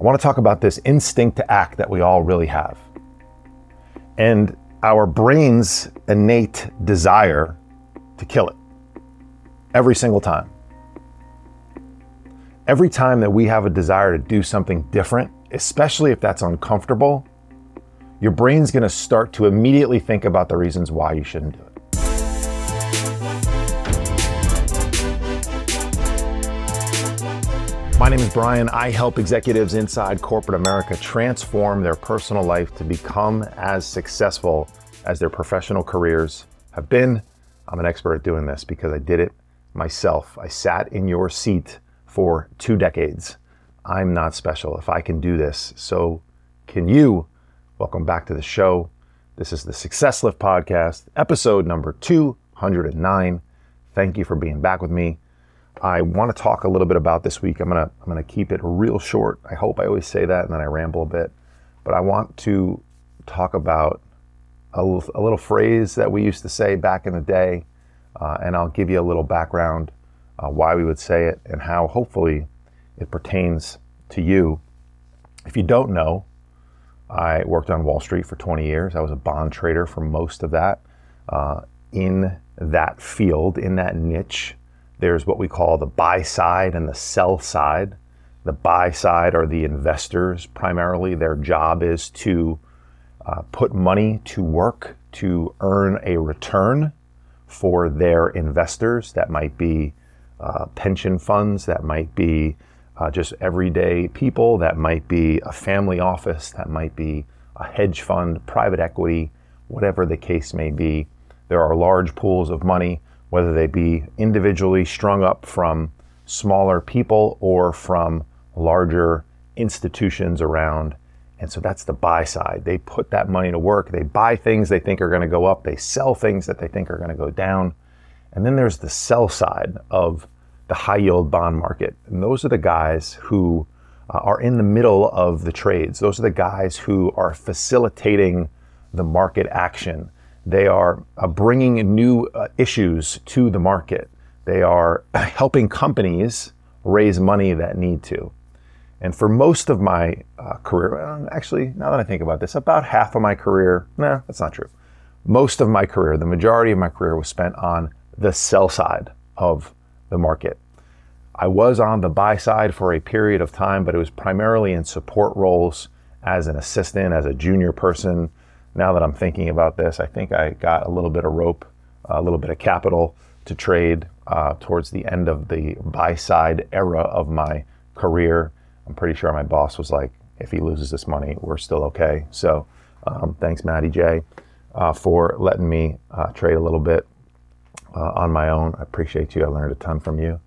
want to talk about this instinct to act that we all really have. And our brain's innate desire to kill it. Every single time. Every time that we have a desire to do something different, especially if that's uncomfortable, your brain's going to start to immediately think about the reasons why you shouldn't do it. My name is Brian. I help executives inside corporate America transform their personal life to become as successful as their professional careers have been. I'm an expert at doing this because I did it myself. I sat in your seat for 2 decades. I'm not special. If I can do this, so can you. Welcome back to the show. This is the Success Lift Podcast, episode number 209. Thank you for being back with me. I want to talk a little bit about this week. I'm gonna keep it real short. I hope I always say that and then I ramble a bit. But I want to talk about a little phrase that we used to say back in the day, and I'll give you a little background why we would say it and how hopefully it pertains to you. If you don't know, I worked on Wall Street for 20 years. I was a bond trader for most of that. In that field, in that niche, there's what we call the buy side and the sell side. The buy side are the investors primarily. Their job is to put money to work to earn a return for their investors. That might be pension funds, that might be just everyday people, that might be a family office, that might be a hedge fund, private equity, whatever the case may be. There are large pools of money, whether they be individually strung up from smaller people or from larger institutions around. And so that's the buy side. They put that money to work. They buy things they think are going to go up. They sell things that they think are going to go down. And then there's the sell side of the high yield bond market. And those are the guys who are in the middle of the trades. Those are the guys who are facilitating the market action. They are bringing new issues to the market. They are helping companies raise money that need to. And for most of my career, actually, now that I think about this, about half of my career, that's not true. Most of my career, the majority of my career was spent on the sell side of the market. I was on the buy side for a period of time, but it was primarily in support roles as an assistant, as a junior person. Now that I'm thinking about this, I think I got a little bit of rope, a little bit of capital to trade towards the end of the buy side era of my career. I'm pretty sure my boss was like, if he loses this money, we're still okay. So thanks, Matty J, for letting me trade a little bit on my own. I appreciate you. I learned a ton from you.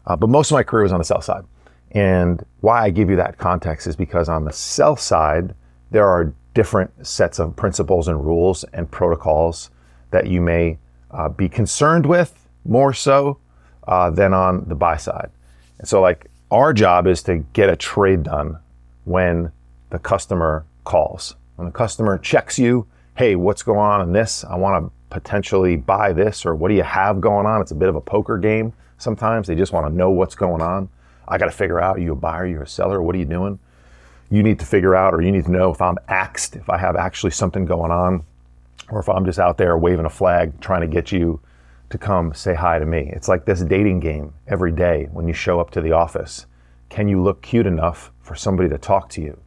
But most of my career was on the sell side. And why I give you that context is because on the sell side, there are different sets of principles and rules and protocols that you may be concerned with more so than on the buy side. And so like our job is to get a trade done when the customer calls. When the customer checks you, hey, what's going on in this? I want to potentially buy this, or what do you have going on? It's a bit of a poker game. Sometimes they just want to know what's going on. I got to figure out, are you a buyer, are you a seller? What are you doing? You need to figure out, or you need to know if I'm axed, if I have actually something going on, or if I'm just out there waving a flag trying to get you to come say hi to me. It's like this dating game every day when you show up to the office. Can you look cute enough for somebody to talk to you?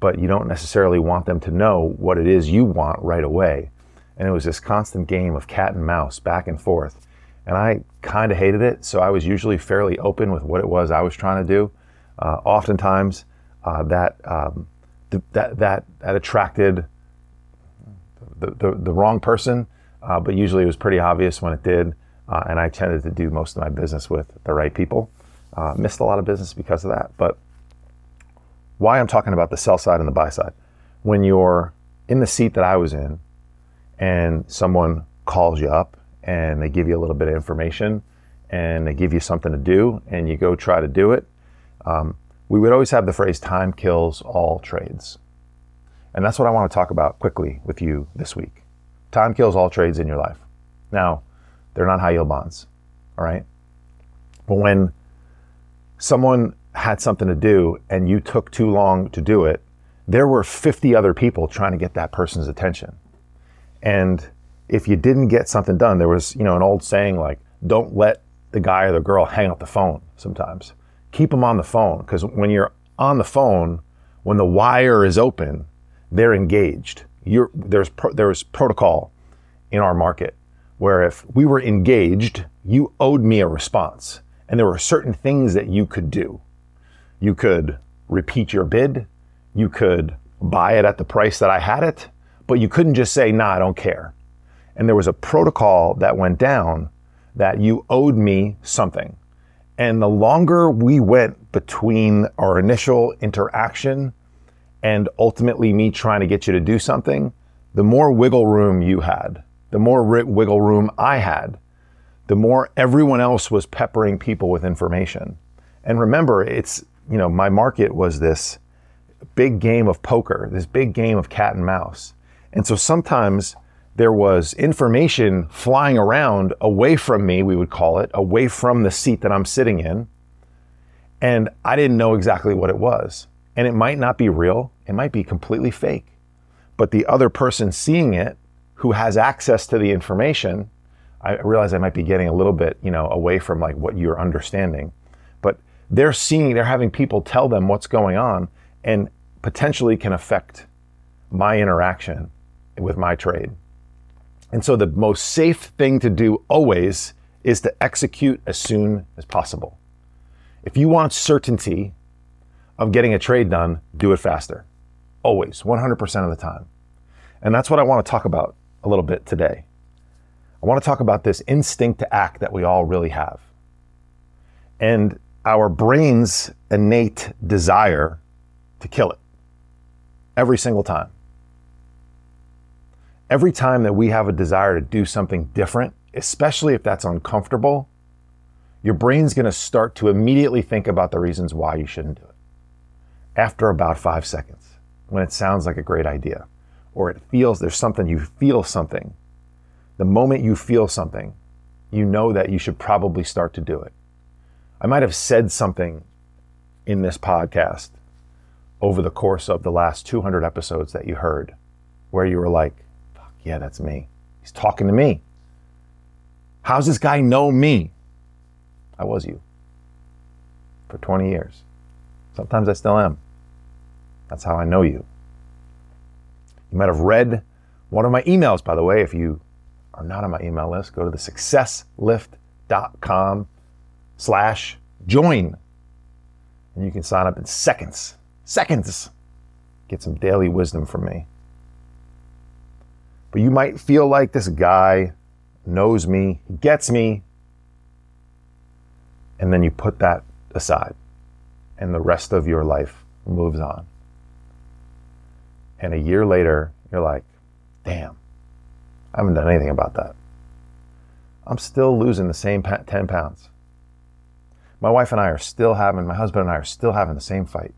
But you don't necessarily want them to know what it is you want right away. And it was this constant game of cat and mouse, back and forth. And I kind of hated it, so I was usually fairly open with what it was I was trying to do. Oftentimes, that attracted the wrong person, but usually it was pretty obvious when it did, and I tended to do most of my business with the right people. Missed a lot of business because of that, but why I'm talking about the sell side and the buy side. When you're in the seat that I was in, and someone calls you up, and they give you a little bit of information, and they give you something to do, and you go try to do it, we would always have the phrase, time kills all trades. And that's what I want to talk about quickly with you this week. Time kills all trades in your life. Now, they're not high yield bonds, all right? But when someone had something to do and you took too long to do it, there were 50 other people trying to get that person's attention. And if you didn't get something done, there was, an old saying like, don't let the guy or the girl hang up the phone sometimes. Keep them on the phone, because when you're on the phone, when the wire is open, they're engaged. There's protocol in our market where if we were engaged, you owed me a response. And there were certain things that you could do. You could repeat your bid. You could buy it at the price that I had it, but you couldn't just say, nah, I don't care. And there was a protocol that went down that you owed me something. And the longer we went between our initial interaction and ultimately me trying to get you to do something, the more wiggle room you had, the more wiggle room I had, the more everyone else was peppering people with information. And remember, it's, my market was this big game of poker, this big game of cat and mouse. And so sometimes there was information flying around away from me, we would call it, away from the seat that I'm sitting in. And I didn't know exactly what it was. And it might not be real. It might be completely fake. But the other person seeing it, who has access to the information, I realize I might be getting a little bit, away from like what you're understanding. But they're having people tell them what's going on and potentially can affect my interaction with my trade. And so the most safe thing to do always is to execute as soon as possible. If you want certainty of getting a trade done, do it faster. Always, 100% of the time. And that's what I want to talk about a little bit today. I want to talk about this instinct to act that we all really have. And our brain's innate desire to kill it every single time. Every time that we have a desire to do something different, especially if that's uncomfortable, your brain's going to start to immediately think about the reasons why you shouldn't do it. After about 5 seconds, when it sounds like a great idea, or it feels there's something, you feel something. The moment you feel something, you know that you should probably start to do it. I might have said something in this podcast over the course of the last 200 episodes that you heard, where you were like, fuck yeah, that's me. He's talking to me. How's this guy know me? I was you for 20 years. Sometimes I still am. That's how I know you. You might have read one of my emails, by the way. If you are not on my email list, go to the successlift.com/join. And you can sign up in seconds. Get some daily wisdom from me. But you might feel like this guy knows me, he gets me, and then you put that aside and the rest of your life moves on. And a year later, you're like, damn, I haven't done anything about that. I'm still losing the same 10 pounds. My wife and I are still having, my husband and I are still having the same fight.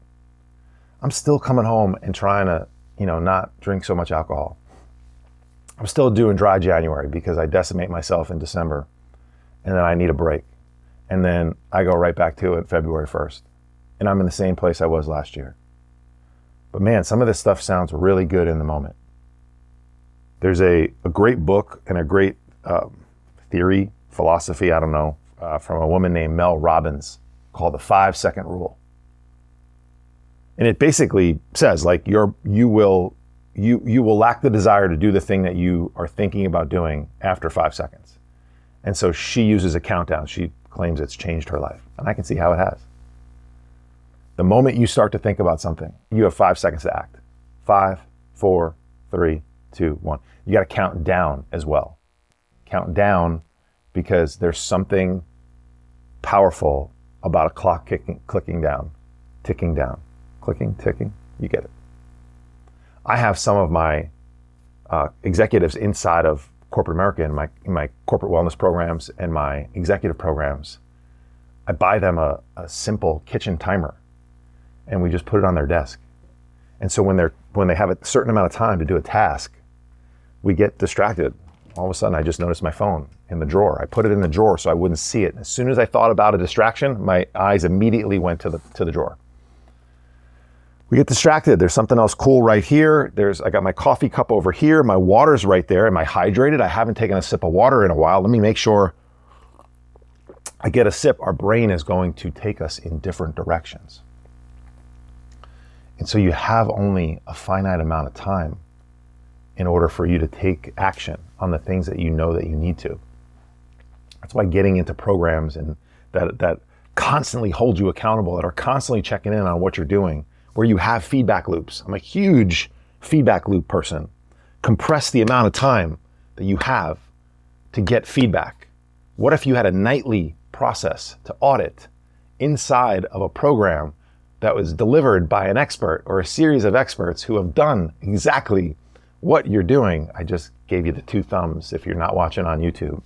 I'm still coming home and trying to, not drink so much alcohol. I'm still doing dry January because I decimate myself in December and then I need a break. And then I go right back to it February 1st. And I'm in the same place I was last year. But man, some of this stuff sounds really good in the moment. There's a great book and a great theory, philosophy, I don't know, from a woman named Mel Robbins called the 5-second rule. And it basically says like you will lack the desire to do the thing that you are thinking about doing after 5 seconds. And so she uses a countdown. She claims it's changed her life. And I can see how it has. The moment you start to think about something, you have 5 seconds to act. 5, 4, 3, 2, 1. You got to count down as well. Count down because there's something powerful about a clock ticking down, clicking, ticking. You get it. I have some of my executives inside of corporate America in my corporate wellness programs and my executive programs. I buy them a simple kitchen timer and we just put it on their desk. And so when they have a certain amount of time to do a task, we get distracted. all of a sudden I just noticed my phone in the drawer. I put it in the drawer so I wouldn't see it. As soon as I thought about a distraction, my eyes immediately went to the drawer. We get distracted. There's something else cool right here. I got my coffee cup over here. My water's right there. Am I hydrated? I haven't taken a sip of water in a while. Let me make sure I get a sip. Our brain is going to take us in different directions. And so you have only a finite amount of time in order for you to take action on the things that you know that you need to. That's why getting into programs and that constantly hold you accountable, that are constantly checking in on what you're doing, where you have feedback loops. I'm a huge feedback loop person. Compress the amount of time that you have to get feedback. What if you had a nightly process to audit inside of a program that was delivered by an expert or a series of experts who have done exactly what you're doing? I just gave you the 2 thumbs if you're not watching on YouTube.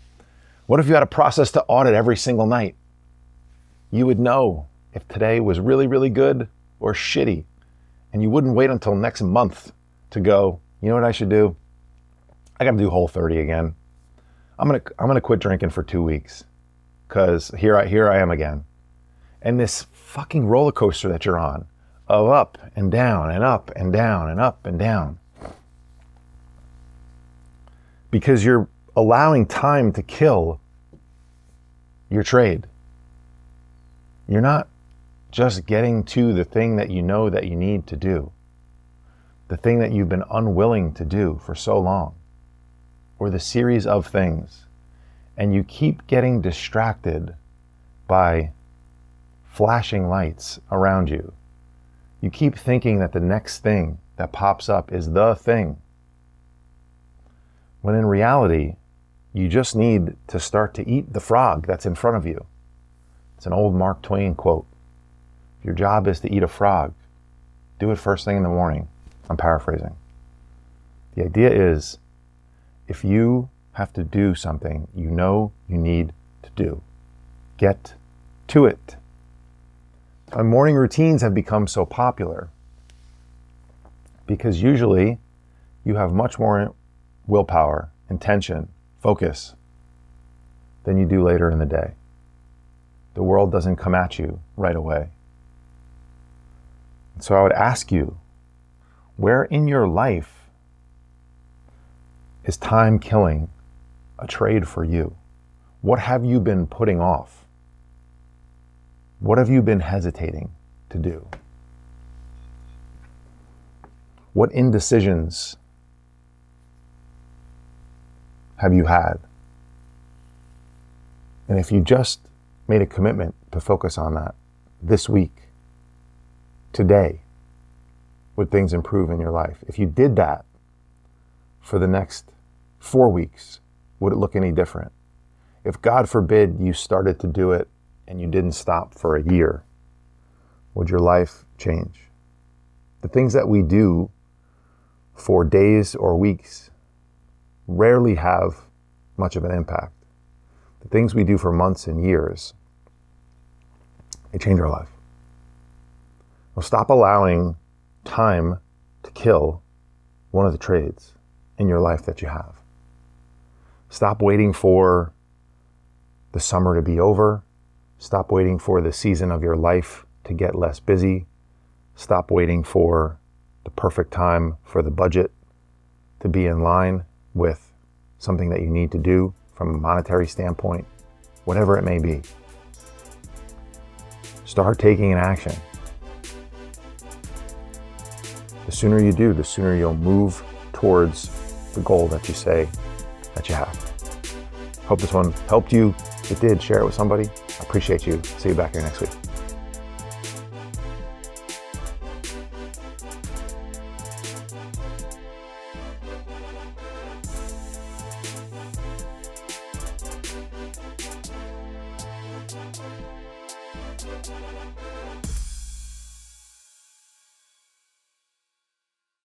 What if you had a process to audit every single night? You would know if today was really, really good or shitty, and you wouldn't wait until next month to go, you know what I should do? I gotta do Whole30 again. I'm gonna quit drinking for 2 weeks, because here I am again. And this fucking roller coaster that you're on, of up and down and up and down and up and down, because you're allowing time to kill your trade. You're not just getting to the thing that you know that you need to do, the thing that you've been unwilling to do for so long, or the series of things, and you keep getting distracted by flashing lights around you. You keep thinking that the next thing that pops up is the thing, when in reality, you just need to start to eat the frog that's in front of you. It's an old Mark Twain quote. Your job is to eat a frog. Do it first thing in the morning. I'm paraphrasing. The idea is, if you have to do something you know you need to do, get to it. My morning routines have become so popular because usually you have much more willpower, intention, focus than you do later in the day. The world doesn't come at you right away. So I would ask you, where in your life is time killing a trade for you? What have you been putting off? What have you been hesitating to do? What indecisions have you had? And if you just made a commitment to focus on that this week, today, would things improve in your life? If you did that for the next 4 weeks, would it look any different? If God forbid you started to do it and you didn't stop for a year, would your life change? The things that we do for days or weeks rarely have much of an impact. The things we do for months and years, they change our life. Well, stop allowing time to kill one of the trades in your life that you have. Stop waiting for the summer to be over. Stop waiting for the season of your life to get less busy. Stop waiting for the perfect time for the budget to be in line with something that you need to do from a monetary standpoint, whatever it may be. Start taking an action. The sooner you do, the sooner you'll move towards the goal that you say that you have. Hope this one helped you. If it did, share it with somebody. I appreciate you. See you back here next week.